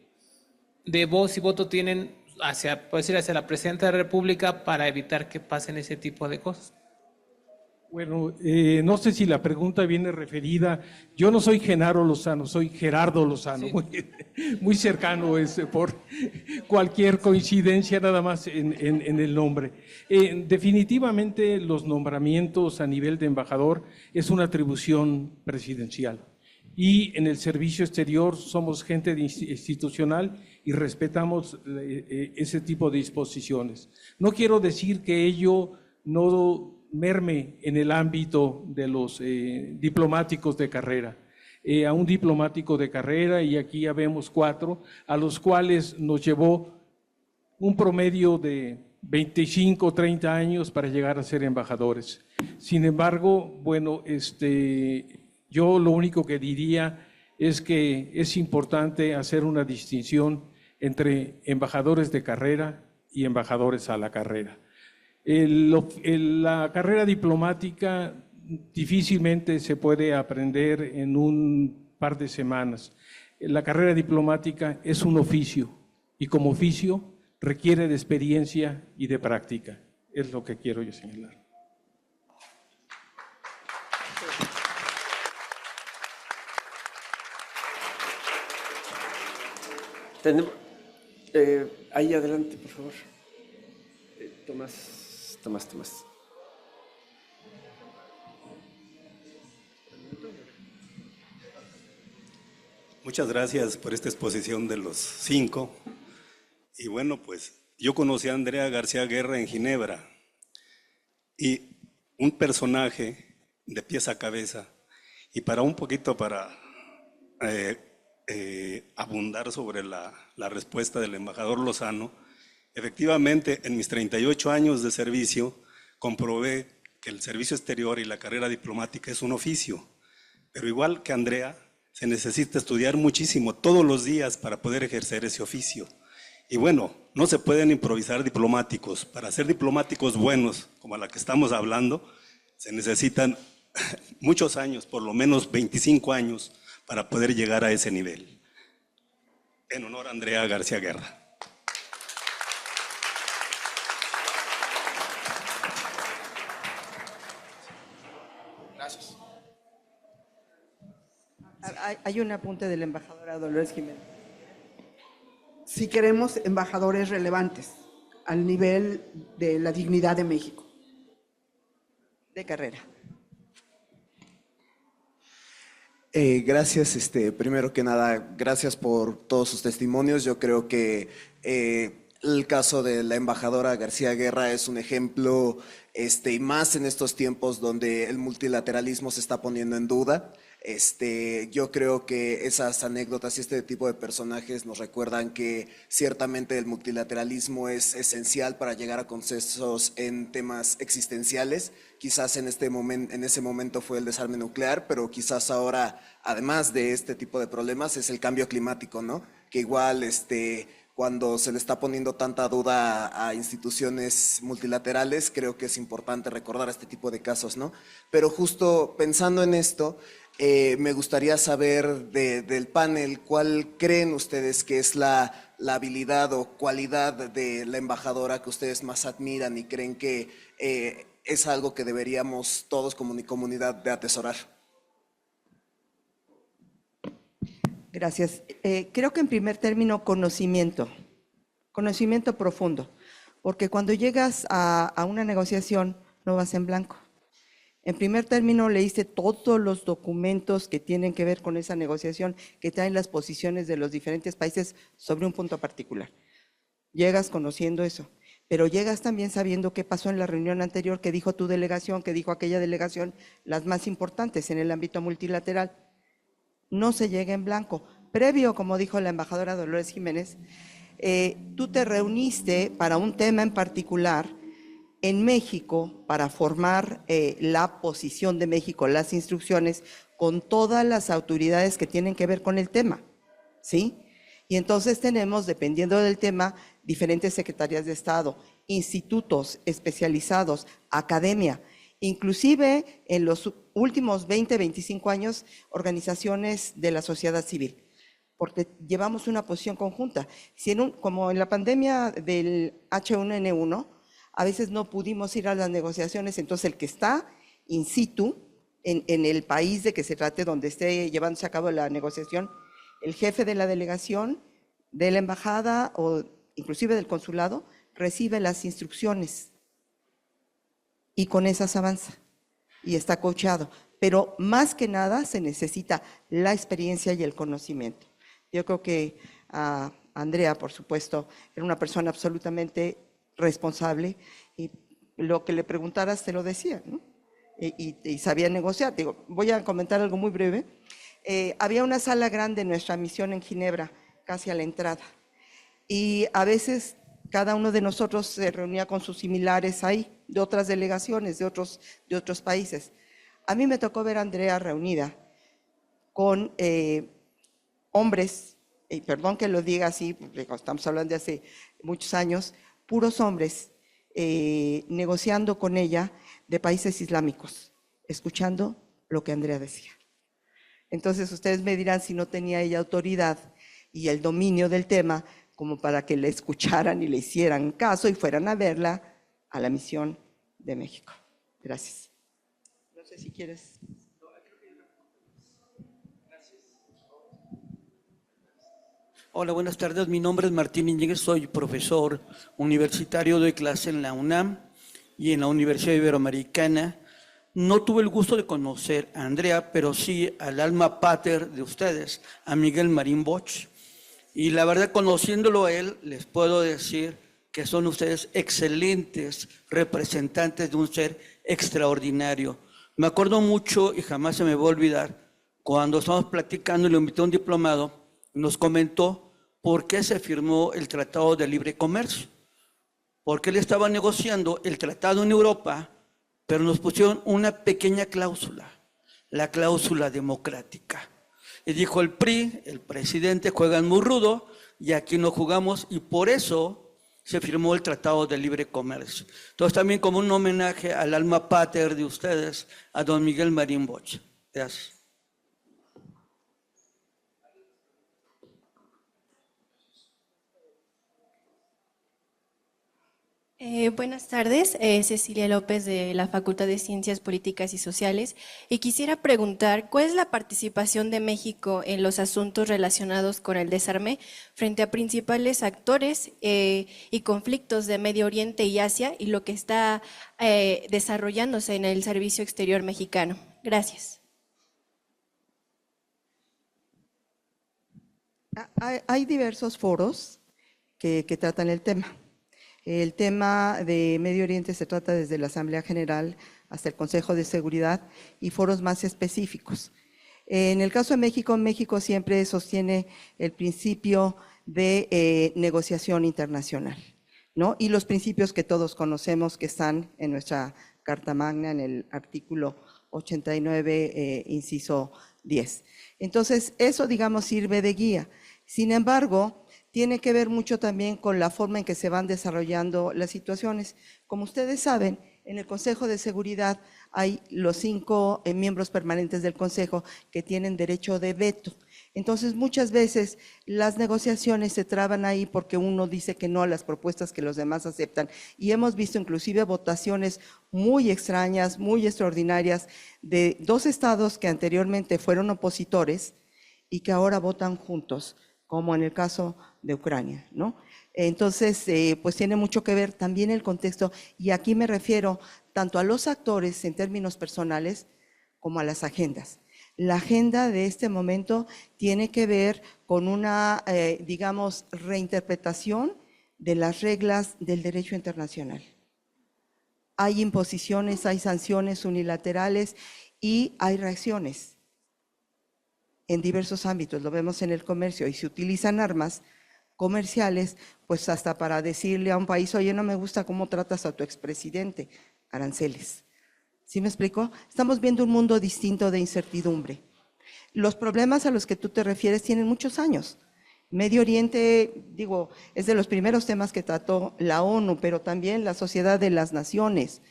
voz y voto tienen hacia la Presidenta de la República para evitar que pasen ese tipo de cosas? Bueno, no sé si la pregunta viene referida, yo no soy Genaro Lozano, soy Gerardo Lozano, sí. muy cercano por cualquier coincidencia nada más en el nombre. Definitivamente los nombramientos a nivel de embajador es una atribución presidencial y en el servicio exterior somos gente institucional y respetamos ese tipo de disposiciones. No quiero decir que ello no merme en el ámbito de los diplomáticos de carrera. A un diplomático de carrera, y aquí ya vemos 4, a los cuales nos llevó un promedio de 25 o 30 años para llegar a ser embajadores. Sin embargo, bueno, yo lo único que diría es que es importante hacer una distinción entre embajadores de carrera y embajadores a la carrera. La carrera diplomática difícilmente se puede aprender en un par de semanas. La carrera diplomática es un oficio y como oficio requiere de experiencia y de práctica. Es lo que quiero yo señalar. Ahí adelante, por favor. Tomás. Muchas gracias por esta exposición de los 5. Y bueno, pues yo conocí a Andrea García Guerra en Ginebra y un personaje de pies a cabeza. Y para abundar sobre la respuesta del embajador Lozano, efectivamente, en mis 38 años de servicio, comprobé que el servicio exterior y la carrera diplomática es un oficio. Pero igual que Andrea, se necesita estudiar muchísimo todos los días para poder ejercer ese oficio. Y bueno, no se pueden improvisar diplomáticos. Para ser diplomáticos buenos, como la que estamos hablando, se necesitan muchos años, por lo menos 25 años, para poder llegar a ese nivel. En honor a Andrea García Guerra. Gracias. Hay un apunte de la embajadora Dolores Jiménez. Si queremos embajadores relevantes al nivel de la dignidad de México. De carrera. Gracias, primero que nada, gracias por todos sus testimonios. Yo creo que el caso de la embajadora García Guerra es un ejemplo, y más en estos tiempos donde el multilateralismo se está poniendo en duda. Yo creo que esas anécdotas y este tipo de personajes nos recuerdan que ciertamente el multilateralismo es esencial para llegar a consensos en temas existenciales. Quizás en ese momento fue el desarme nuclear, pero quizás ahora, además de este tipo de problemas, es el cambio climático, ¿no? Que igual, cuando se le está poniendo tanta duda a instituciones multilaterales, creo que es importante recordar este tipo de casos, ¿no? Pero justo pensando en esto, Me gustaría saber del panel, ¿cuál creen ustedes que es la habilidad o cualidad de la embajadora que ustedes más admiran y creen que es algo que deberíamos todos como comunidad de atesorar? Gracias. Creo que en primer término, conocimiento profundo, porque cuando llegas a una negociación no vas en blanco. En primer término, leíste todos los documentos que tienen que ver con esa negociación, que traen las posiciones de los diferentes países sobre un punto particular. Llegas conociendo eso, pero llegas también sabiendo qué pasó en la reunión anterior, qué dijo tu delegación, qué dijo aquella delegación, las más importantes en el ámbito multilateral. No se llega en blanco. Previo, como dijo la embajadora Dolores Jiménez, tú te reuniste para un tema en particular en México para formar la posición de México, las instrucciones, con todas las autoridades que tienen que ver con el tema, ¿sí? Y entonces tenemos, dependiendo del tema, diferentes secretarías de Estado, institutos especializados, academia, inclusive en los últimos 20, 25 años, organizaciones de la sociedad civil, porque llevamos una posición conjunta. Si como en la pandemia del H1N1, a veces no pudimos ir a las negociaciones, entonces el que está in situ, en el país de que se trate, donde esté llevándose a cabo la negociación, el jefe de la delegación, de la embajada o inclusive del consulado, recibe las instrucciones y con esas avanza y está coachado. Pero más que nada se necesita la experiencia y el conocimiento. Yo creo que Andrea, por supuesto, era una persona absolutamente responsable y lo que le preguntaras te lo decía, ¿no? Y sabía negociar. Digo, voy a comentar algo muy breve. Había una sala grande en nuestra misión en Ginebra, casi a la entrada, y a veces cada uno de nosotros se reunía con sus similares ahí, de otras delegaciones, de otros países. A mí me tocó ver a Andrea reunida con hombres, y perdón que lo diga así, porque estamos hablando de hace muchos años, puros hombres, negociando con ella de países islámicos, escuchando lo que Andrea decía. Entonces ustedes me dirán si no tenía ella autoridad y el dominio del tema como para que le escucharan y le hicieran caso y fueran a verla a la misión de México. Gracias. No sé si quieres. Hola, buenas tardes. Mi nombre es Martín Iñiguez, soy profesor universitario, doy clase en la UNAM y en la Universidad Iberoamericana. No tuve el gusto de conocer a Andrea, pero sí al alma pater de ustedes, a Miguel Marín Bosch. Y la verdad, conociéndolo a él, les puedo decir que son ustedes excelentes representantes de un ser extraordinario. Me acuerdo mucho, y jamás se me va a olvidar, cuando estábamos platicando y le invité a un diplomado, nos comentó por qué se firmó el Tratado de Libre Comercio. Porque él estaba negociando el tratado en Europa, pero nos pusieron una pequeña cláusula, la cláusula democrática. Y dijo el PRI, el presidente, juegan muy rudo y aquí no jugamos, y por eso se firmó el Tratado de Libre Comercio. Entonces también como un homenaje al alma pater de ustedes, a don Miguel Marín Bosch. Gracias. Buenas tardes, Cecilia López de la Facultad de Ciencias Políticas y Sociales, y quisiera preguntar, ¿cuál es la participación de México en los asuntos relacionados con el desarme frente a principales actores y conflictos de Medio Oriente y Asia y lo que está desarrollándose en el Servicio Exterior Mexicano? Gracias. Hay diversos foros que tratan el tema. El tema de Medio Oriente se trata desde la Asamblea General hasta el Consejo de Seguridad y foros más específicos. En el caso de México, México siempre sostiene el principio de negociación internacional, ¿no? Y los principios que todos conocemos que están en nuestra Carta Magna, en el artículo 89, inciso 10. Entonces, eso, digamos, sirve de guía. Sin embargo, tiene que ver mucho también con la forma en que se van desarrollando las situaciones. Como ustedes saben, En el Consejo de Seguridad hay los 5 miembros permanentes del Consejo que tienen derecho de veto. Entonces, muchas veces las negociaciones se traban ahí porque uno dice que no a las propuestas que los demás aceptan. Y hemos visto inclusive votaciones muy extrañas, muy extraordinarias, de 2 estados que anteriormente fueron opositores y que ahora votan juntos, como en el caso de Ucrania, ¿no? Entonces, pues tiene mucho que ver también el contexto, y aquí me refiero tanto a los actores en términos personales como a las agendas. La agenda de este momento tiene que ver con una, digamos, reinterpretación de las reglas del derecho internacional. Hay imposiciones, hay sanciones unilaterales y hay reacciones en diversos ámbitos. Lo vemos en el comercio y se utilizan armas comerciales, pues hasta para decirle a un país, oye, no me gusta cómo tratas a tu expresidente, aranceles. ¿Sí me explico? Estamos viendo un mundo distinto de incertidumbre. Los problemas a los que tú te refieres tienen muchos años. Medio Oriente, digo, es de los primeros temas que trató la ONU, pero también la Sociedad de las Naciones.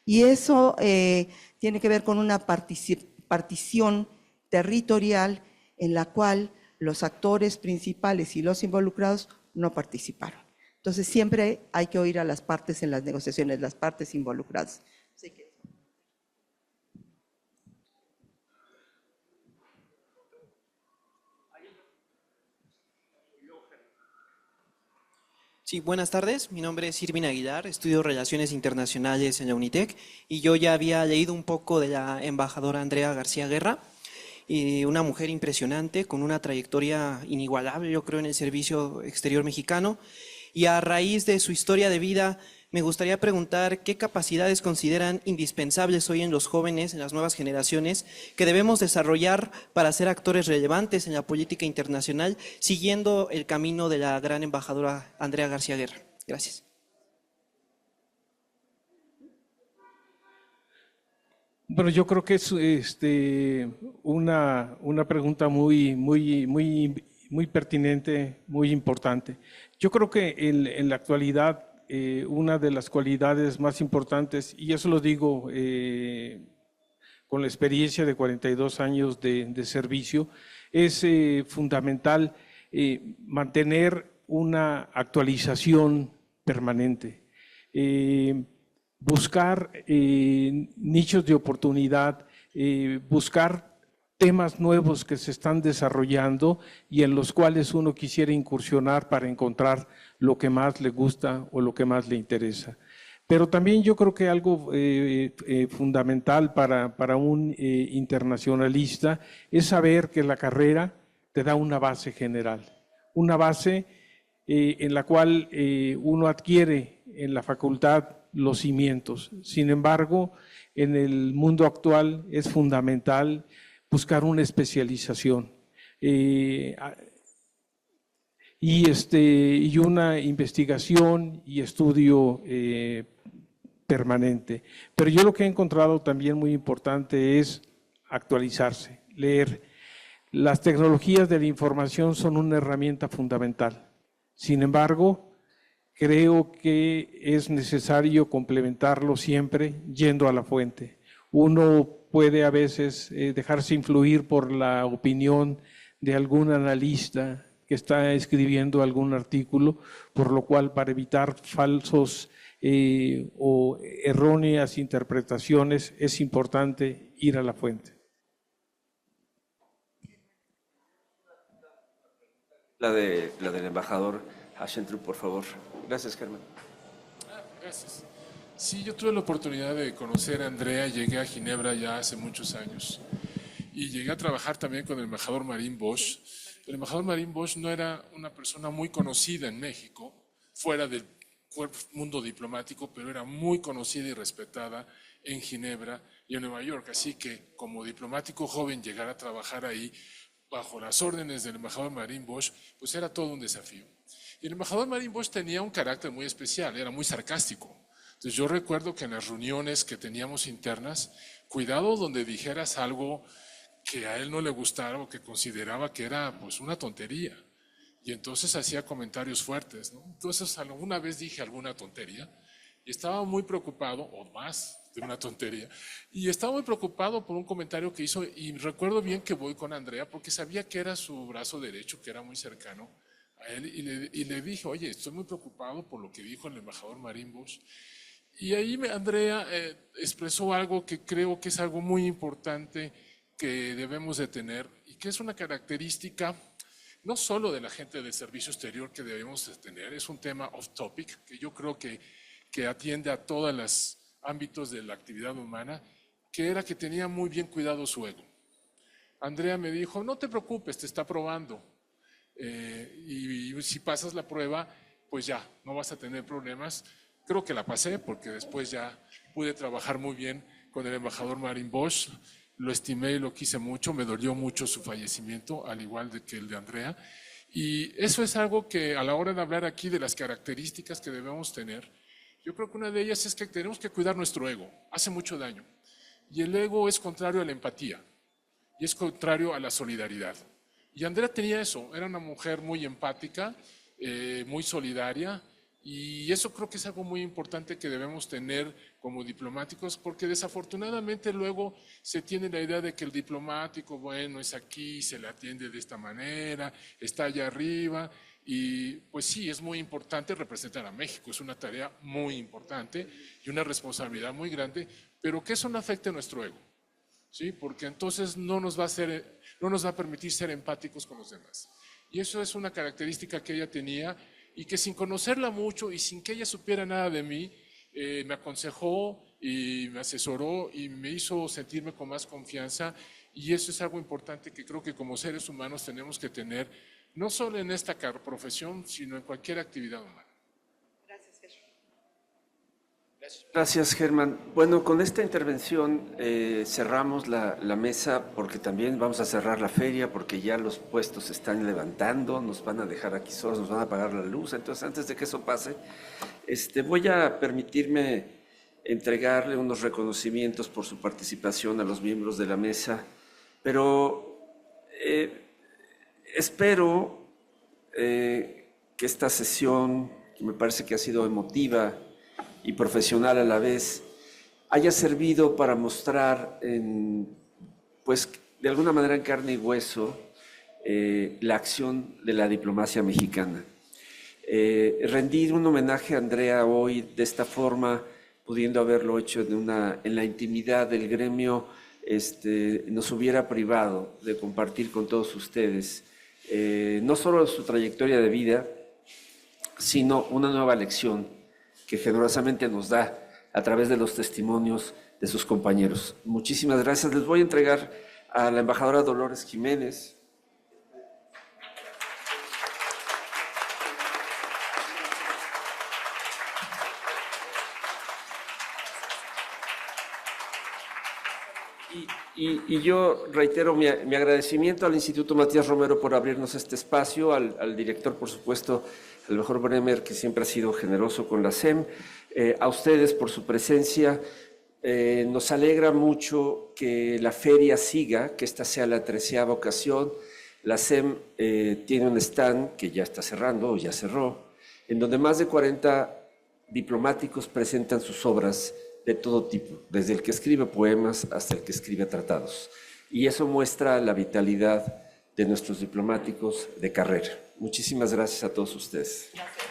Y eso tiene que ver con una partición territorial en la cual los actores principales y los involucrados no participaron. Entonces siempre hay que oír a las partes en las negociaciones, las partes involucradas. Así que... Sí, buenas tardes. Mi nombre es Irvin Aguilar, estudio Relaciones Internacionales en la UNITEC y yo ya había leído un poco de la embajadora Andrea García Guerra, una mujer impresionante con una trayectoria inigualable, yo creo, en el servicio exterior mexicano. Y a raíz de su historia de vida, me gustaría preguntar qué capacidades consideran indispensables hoy en los jóvenes, en las nuevas generaciones, que debemos desarrollar para ser actores relevantes en la política internacional, siguiendo el camino de la gran embajadora Andrea García Guerra. Gracias. Bueno, yo creo que es una pregunta muy pertinente, muy importante. Yo creo que en la actualidad una de las cualidades más importantes, y eso lo digo con la experiencia de 42 años de servicio, es fundamental mantener una actualización permanente. Buscar nichos de oportunidad, buscar temas nuevos que se están desarrollando y en los cuales uno quisiera incursionar para encontrar lo que más le gusta o lo que más le interesa. Pero también yo creo que algo fundamental para un internacionalista es saber que la carrera te da una base general, una base en la cual uno adquiere en la facultad los cimientos. Sin embargo, en el mundo actual es fundamental buscar una especialización y una investigación y estudio permanente. Pero yo lo que he encontrado también muy importante es actualizarse, leer. Las tecnologías de la información son una herramienta fundamental. Sin embargo, creo que es necesario complementarlo siempre yendo a la fuente. Uno puede a veces dejarse influir por la opinión de algún analista que está escribiendo algún artículo, por lo cual para evitar falsos o erróneas interpretaciones es importante ir a la fuente. La del embajador Aschentroop, por favor. Gracias, Carmen. Gracias. Sí, yo tuve la oportunidad de conocer a Andrea, llegué a Ginebra ya hace muchos años y llegué a trabajar también con el embajador Marín Bosch. El embajador Marín Bosch no era una persona muy conocida en México, fuera del mundo diplomático, pero era muy conocida y respetada en Ginebra y en Nueva York. Así que como diplomático joven llegar a trabajar ahí bajo las órdenes del embajador Marín Bosch, pues era todo un desafío. Y el embajador Marín Bosch tenía un carácter muy especial, era muy sarcástico. Entonces yo recuerdo que en las reuniones que teníamos internas, cuidado donde dijeras algo que a él no le gustara o que consideraba que era pues una tontería. Y entonces hacía comentarios fuertes, ¿no? Entonces alguna vez dije alguna tontería y estaba muy preocupado, o más de una tontería, y estaba muy preocupado por un comentario que hizo, y recuerdo bien que voy con Andrea porque sabía que era su brazo derecho, que era muy cercano a él, y le dije, oye, estoy muy preocupado por lo que dijo el embajador Marín Bosch. Y ahí Andrea expresó algo que creo que es algo muy importante que debemos de tener y que es una característica no solo de la gente del servicio exterior que debemos de tener, es un tema off topic que yo creo que atiende a todos los ámbitos de la actividad humana, que era que tenía muy bien cuidado su ego. Andrea me dijo, no te preocupes, te está probando y si pasas la prueba, pues ya, no vas a tener problemas. Creo que la pasé porque después ya pude trabajar muy bien con el embajador Marín Bosch. Lo estimé y lo quise mucho, me dolió mucho su fallecimiento, al igual que el de Andrea. Y eso es algo que a la hora de hablar aquí de las características que debemos tener, yo creo que una de ellas es que tenemos que cuidar nuestro ego, hace mucho daño. Y el ego es contrario a la empatía y es contrario a la solidaridad. Y Andrea tenía eso, era una mujer muy empática, muy solidaria, y eso creo que es algo muy importante que debemos tener como diplomáticos, porque desafortunadamente luego se tiene la idea de que el diplomático, bueno, es aquí, se le atiende de esta manera, está allá arriba, y pues sí, es muy importante representar a México, es una tarea muy importante y una responsabilidad muy grande, pero que eso no afecte nuestro ego, ¿sí? Porque entonces no nos va a permitir ser empáticos con los demás. Y eso es una característica que ella tenía, y que sin conocerla mucho y sin que ella supiera nada de mí, me aconsejó y me asesoró y me hizo sentirme con más confianza, y eso es algo importante que creo que como seres humanos tenemos que tener, no solo en esta profesión, sino en cualquier actividad humana. Gracias, Germán. Bueno, con esta intervención cerramos la mesa porque también vamos a cerrar la feria porque ya los puestos se están levantando, nos van a dejar aquí solos, nos van a apagar la luz. Entonces, antes de que eso pase, voy a permitirme entregarle unos reconocimientos por su participación a los miembros de la mesa, pero espero que esta sesión, que me parece que ha sido emotiva y profesional a la vez, haya servido para mostrar, pues de alguna manera en carne y hueso, la acción de la diplomacia mexicana. Rendir un homenaje a Andrea hoy de esta forma, pudiendo haberlo hecho en la intimidad del gremio, nos hubiera privado de compartir con todos ustedes no solo su trayectoria de vida, sino una nueva lección que generosamente nos da a través de los testimonios de sus compañeros. Muchísimas gracias. Les voy a entregar a la embajadora Dolores Jiménez. Y yo reitero mi agradecimiento al Instituto Matías Romero por abrirnos este espacio, al director, por supuesto, al embajador Bremer, que siempre ha sido generoso con la SEM, a ustedes por su presencia. Nos alegra mucho que la feria siga, que esta sea la 13ª ocasión. La SEM tiene un stand que ya está cerrando, o ya cerró, en donde más de 40 diplomáticos presentan sus obras de todo tipo, desde el que escribe poemas hasta el que escribe tratados. Y eso muestra la vitalidad de nuestros diplomáticos de carrera. Muchísimas gracias a todos ustedes. Gracias.